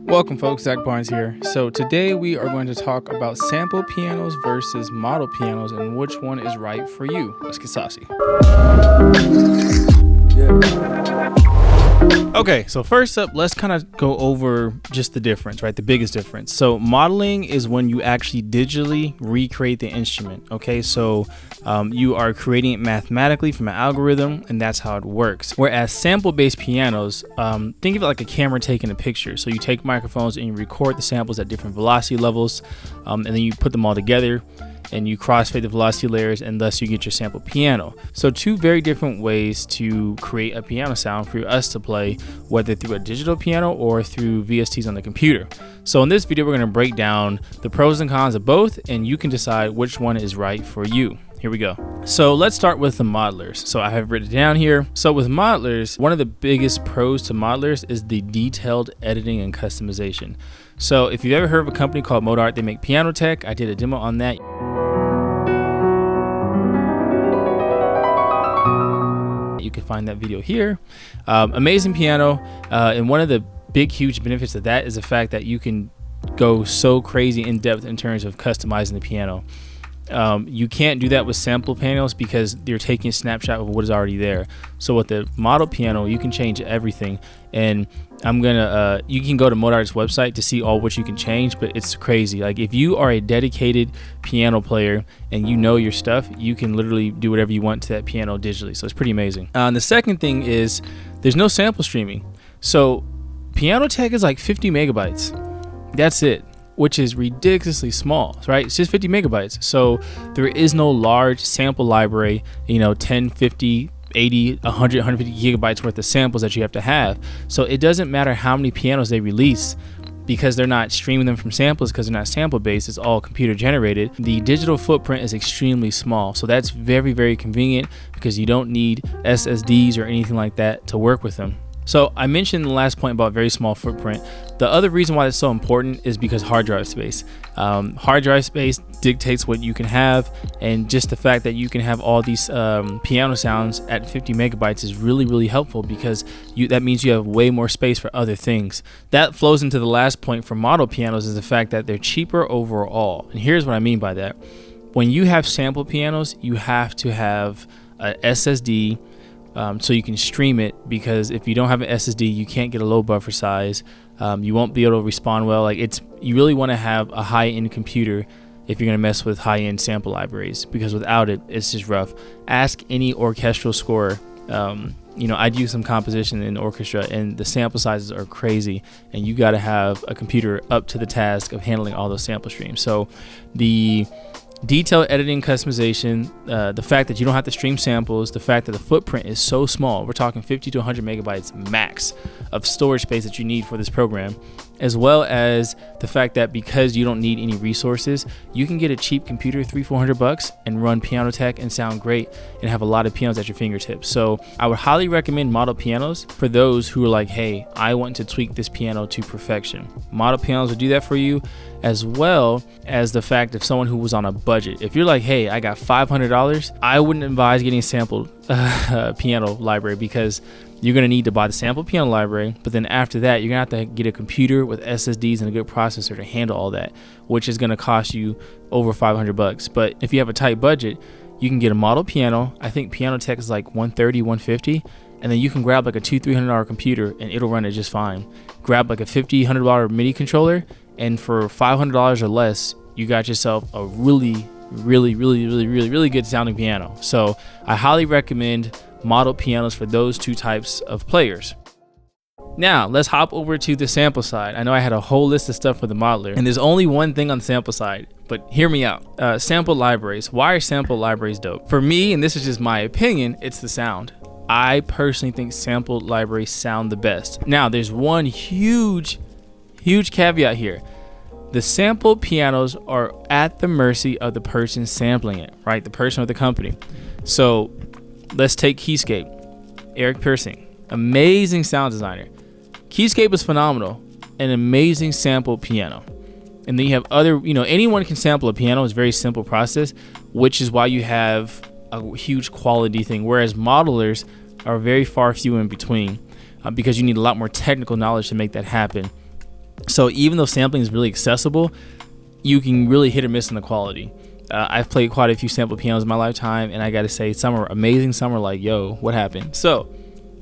Welcome folks, Zach Barnes here. So today we are going to talk about sample pianos versus model pianos and which one is right for you. Let's get saucy. Okay, so first up, let's kind of go over just the difference, right? The biggest difference. So modeling is when you actually digitally recreate the instrument, okay? So you are creating it mathematically from an algorithm, and that's how it works. Whereas sample-based pianos, think of it like a camera taking a picture. So you take microphones and you record the samples at different velocity levels, and then you put them all together, and you crossfade the velocity layers, and thus you get your sample piano. So two very different ways to create a piano sound for us to play, whether through a digital piano or through VSTs on the computer. So in this video, we're going to break down the pros and cons of both, and you can decide which one is right for you. Here we go. So let's start with the modelers. So I have written it down here. So with modelers, one of the biggest pros to modelers is the detailed editing and customization. So if you've ever heard of a company called Modart, they make Pianoteq. I did a demo on that. You can find that video here. Amazing piano, and one of the big huge benefits of that is the fact that you can go so crazy in depth in terms of customizing the piano. You can't do that with sample pianos because you're taking a snapshot of what is already there. So with the model piano, you can change everything, and you can go to Modart's website to see all what you can change, but it's crazy. Like if you are a dedicated piano player and you know your stuff, you can literally do whatever you want to that piano digitally. So it's pretty amazing. And the second thing is there's no sample streaming. So Pianoteq is like 50 megabytes. That's it, which is ridiculously small, right? It's just 50 megabytes. So there is no large sample library, 10, 50, 80, 100, 150 gigabytes worth of samples that you have to have. So it doesn't matter how many pianos they release because they're not streaming them from samples because they're not sample based. It's all computer generated. The digital footprint is extremely small. So that's very, very convenient because you don't need SSDs or anything like that to work with them. So I mentioned in the last point about very small footprint. The other reason why it's so important is because hard drive space. Hard drive space dictates what you can have, and just the fact that you can have all these piano sounds at 50 megabytes is really, really helpful because that means you have way more space for other things. That flows into the last point for model pianos is the fact that they're cheaper overall. And here's what I mean by that. When you have sample pianos, you have to have a SSD, so you can stream it, because if you don't have an SSD, you can't get a low buffer size. You won't be able to respond well. You really want to have a high-end computer if you're going to mess with high-end sample libraries, because without it, it's just rough. Ask any orchestral scorer. I do some composition in orchestra, and the sample sizes are crazy, and you got to have a computer up to the task of handling all those sample streams. So the detailed editing, customization, the fact that you don't have to stream samples, the fact that the footprint is so small, we're talking 50 to 100 megabytes max of storage space that you need for this program, as well as the fact that because you don't need any resources, you can get a cheap computer, $300-400, and run Pianoteq and sound great and have a lot of pianos at your fingertips. So I would highly recommend model pianos for those who are like, hey, I want to tweak this piano to perfection. Model pianos will do that for you, as well as the fact of someone who was on a budget. If you're like, hey, I got $500, I wouldn't advise getting a sampled piano library, because you're going to need to buy the sample piano library, but then after that, you're going to have to get a computer with SSDs and a good processor to handle all that, which is going to cost you over $500. But if you have a tight budget, you can get a model piano. I think Pianoteq is like $130, $150, and then you can grab like a $200-300 computer and it'll run it just fine. Grab like a $50-100 MIDI controller, and for $500 or less, you got yourself a really good sounding piano. So I highly recommend model pianos for those two types of players. Now let's hop over to the sample side. I know I had a whole list of stuff for the modeler, and there's only one thing on the sample side, but hear me out. Sample libraries. Why are sample libraries dope? For me, and this is just my opinion, it's the sound. I personally think sample libraries sound the best. Now there's one huge caveat here. The sample pianos are at the mercy of the person sampling it, right? The person or the company. So let's take Keyscape. Eric Piercing, amazing sound designer. Keyscape is phenomenal, an amazing sample piano. And then you have other, anyone can sample a piano. It's a very simple process, which is why you have a huge quality thing. Whereas modelers are very few in between. because you need a lot more technical knowledge to make that happen. So even though sampling is really accessible, you can really hit or miss on the quality. I've played quite a few sample pianos in my lifetime, and I gotta say, some are amazing, some are like, yo, what happened? So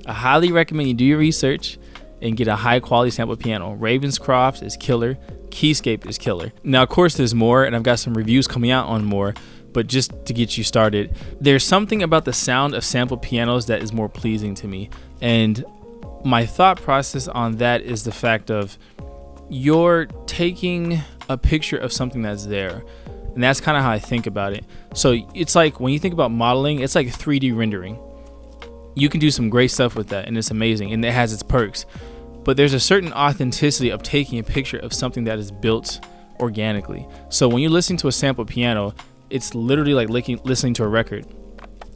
I highly recommend you do your research and get a high quality sample piano. Ravenscroft is killer, Keyscape is killer. Now of course there's more, and I've got some reviews coming out on more, but just to get you started, there's something about the sound of sample pianos that is more pleasing to me. And my thought process on that is the fact of, you're taking a picture of something that's there, and that's kind of how I think about it. So it's like when you think about modeling, it's like 3D rendering. You can do some great stuff with that, and it's amazing, and it has its perks, but there's a certain authenticity of taking a picture of something that is built organically. So when you're listening to a sample piano, it's literally like listening to a record.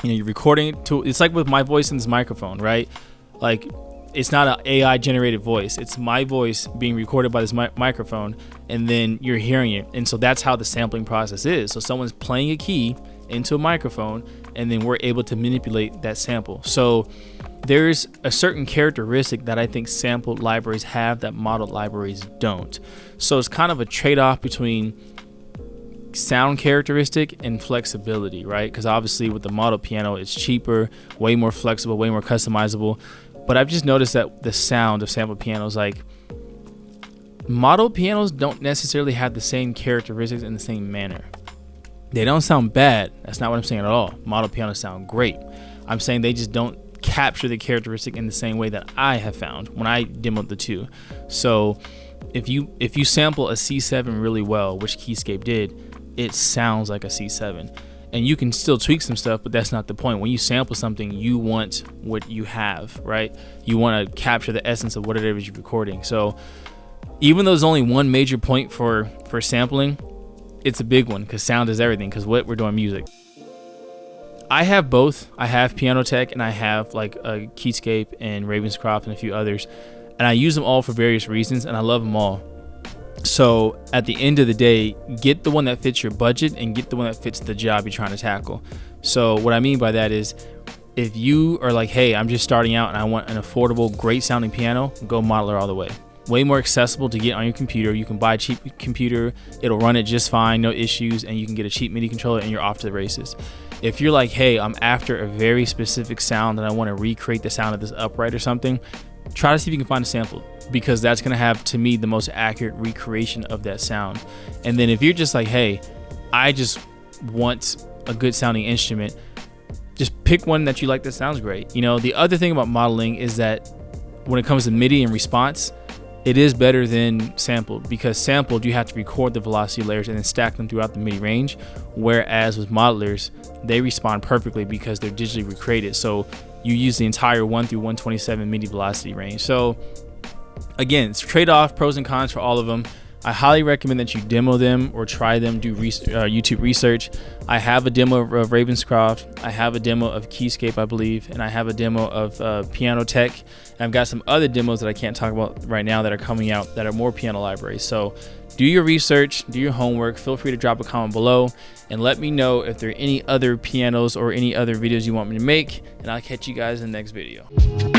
You know, you're recording it to, it's like with my voice in this microphone, right? Like, it's not an AI generated voice. It's my voice being recorded by this microphone, and then you're hearing it. And so that's how the sampling process is. So someone's playing a key into a microphone, and then we're able to manipulate that sample. So there's a certain characteristic that I think sampled libraries have that modeled libraries don't. So it's kind of a trade-off between sound characteristic and flexibility, right? Because obviously with the model piano, it's cheaper, way more flexible, way more customizable. But I've just noticed that the sound of sample pianos, like, model pianos don't necessarily have the same characteristics in the same manner. They don't sound bad. That's not what I'm saying at all. Model pianos sound great. I'm saying they just don't capture the characteristic in the same way that I have found when I demoed the two. So if you sample a C7 really well, which Keyscape did, it sounds like a C7. And you can still tweak some stuff, but that's not the point. When you sample something, you want what you have, right? You want to capture the essence of what it is you're recording. So even though there's only one major point for sampling, it's a big one, because sound is everything, because we're doing music. I have both. I have Pianoteq, and I have like a Keyscape and Ravenscroft and a few others, and I use them all for various reasons, and I love them all. So at the end of the day, get the one that fits your budget and get the one that fits the job you're trying to tackle. So what I mean by that is, if you are like, hey, I'm just starting out and I want an affordable, great sounding piano, go Modeler all the way. Way more accessible to get on your computer. You can buy a cheap computer, it'll run it just fine, no issues, and you can get a cheap MIDI controller and you're off to the races. If you're like, hey, I'm after a very specific sound and I want to recreate the sound of this upright or something, try to see if you can find a sample, because that's going to have, to me, the most accurate recreation of that sound. And then if you're just like, hey, I just want a good sounding instrument, just pick one that you like that sounds great. You know, the other thing about modeling is that when it comes to MIDI and response, it is better than sampled, because sampled, you have to record the velocity layers and then stack them throughout the MIDI range, whereas with modelers, they respond perfectly because they're digitally recreated. So you use the entire 1 through 127 MIDI velocity range. So again, it's trade-off, pros and cons for all of them. I highly recommend that you demo them or try them, do YouTube research. I have a demo of Ravenscroft, I have a demo of Keyscape, I believe, and I have a demo of Pianoteq. And I've got some other demos that I can't talk about right now that are coming out that are more piano libraries. So do your research, do your homework. Feel free to drop a comment below and let me know if there are any other pianos or any other videos you want me to make, and I'll catch you guys in the next video.